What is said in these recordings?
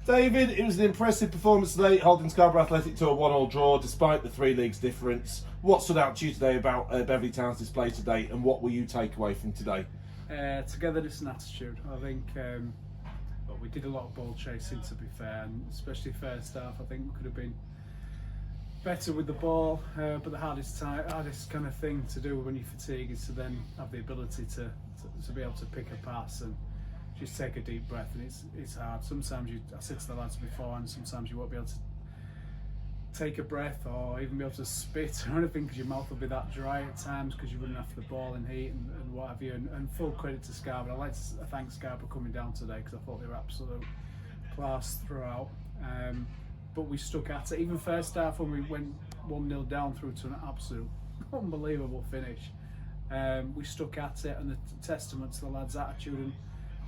David, it was an impressive performance today, holding Scarborough Athletic to a 1-1 draw despite the 3 leagues difference. What stood out to you today about Beverley Town's display today, and what will you take away from today? Togetherness and attitude. I think we did a lot of ball chasing, to be fair, and especially first half. I think we could have been better with the ball, but the hardest kind of thing to do when you fatigue is to then have the ability to be able to pick a pass and just take a deep breath. And it's hard. Sometimes I said to the lads before, and sometimes you won't be able to take a breath or even be able to spit or anything because your mouth will be that dry at times because you're running after the ball in heat and what have you. And full credit to Scarborough. I'd like to thank Scarborough coming down today because I thought they were absolute class throughout. But we stuck at it. Even first half when we went 1-0 down through to an absolute unbelievable finish. We stuck at it, and a testament to the lads' attitude and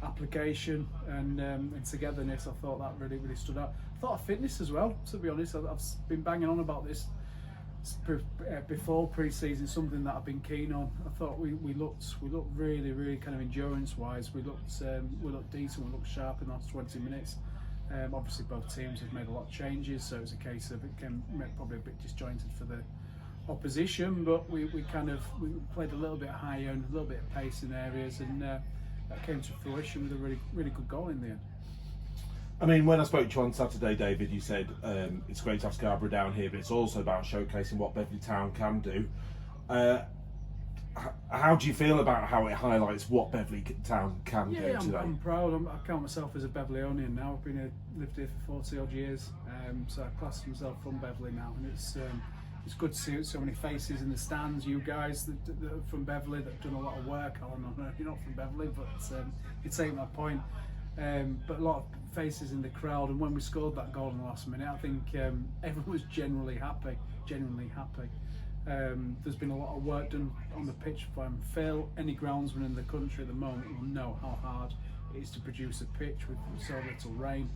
application and togetherness. I thought that really stood out. I thought of fitness as well, to be honest. I've been banging on about this before pre-season, something that I've been keen on. I thought we looked really kind of endurance wise. We looked decent. We looked sharp in the last 20 minutes. Obviously both teams have made a lot of changes, so it's a case of it came probably a bit disjointed for the opposition, but we played a little bit higher and a little bit of pace in areas, and that came to fruition with a really good goal in the end. I mean, when I spoke to you on Saturday, David, you said it's great to have Scarborough down here, but it's also about showcasing what Beverley Town can do. How do you feel about how it highlights what Beverley Town can do today? I'm proud. I count myself as a Beveleonian now. I've lived here for 40 odd years, so I class myself from Beverley now, and it's good to see so many faces in the stands. You guys that are from Beverley that have done a lot of work. I don't know, you're not from Beverley, but you take my point. But a lot of faces in the crowd, and when we scored that goal in the last minute, I think everyone was genuinely happy. There's been a lot of work done on the pitch from Phil. Any groundsman in the country at the moment will know how hard it is to produce a pitch with so little rain.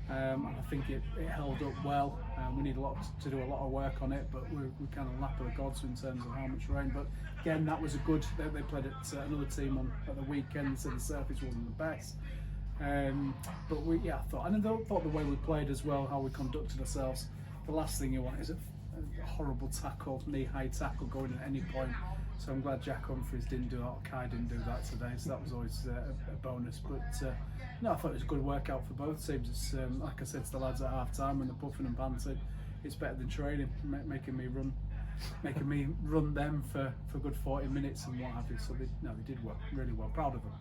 And I think it held up well. We need to do a lot of work on it, but we're kind of lap of the gods in terms of how much rain. But again, that was a good. They played at another team at the weekend, so the surface wasn't the best. But I thought the way we played as well, how we conducted ourselves. The last thing you want is a horrible tackle, knee-high tackle going at any point. So I'm glad Jack Humphries didn't do that, or Kai didn't do that today. So that was always a bonus. But I thought it was a good workout for both teams. It's like I said to the lads at half time when they're puffing and panting, it's better than training, making me run them for a good 40 minutes and what have you. So they did work really well. Proud of them.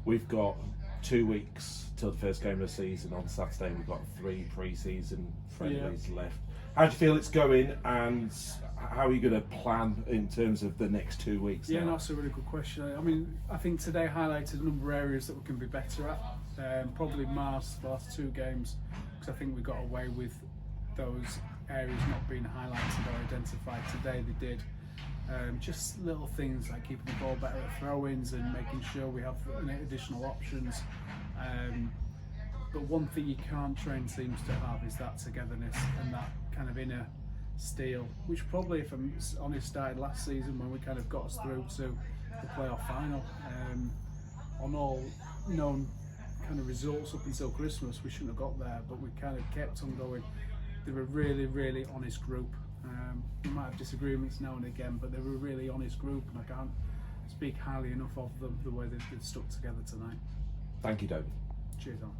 We've got 2 weeks till the first game of the season. On Saturday we've got 3 pre-season friendlies left. How do you feel it's going, and how are you going to plan in terms of the next 2 weeks? Yeah, that's a really good question. I mean, I think today highlighted a number of areas that we can be better at. Probably Mars, the last 2 games, because I think we got away with those areas not being highlighted or identified. Today they did. Just little things like keeping the ball better at throw-ins and making sure we have additional options. But one thing you can't train teams to have is that togetherness and that kind of inner steel, which probably, if I'm honest, started last season when we kind of got us through to the playoff final. On all known kind of results up until Christmas, we shouldn't have got there, but we kind of kept on going. They were a really honest group. We might have disagreements now and again, but they were a really honest group, and I can't speak highly enough of them, the way they've stuck together tonight. Thank you, David. Cheers, Alan.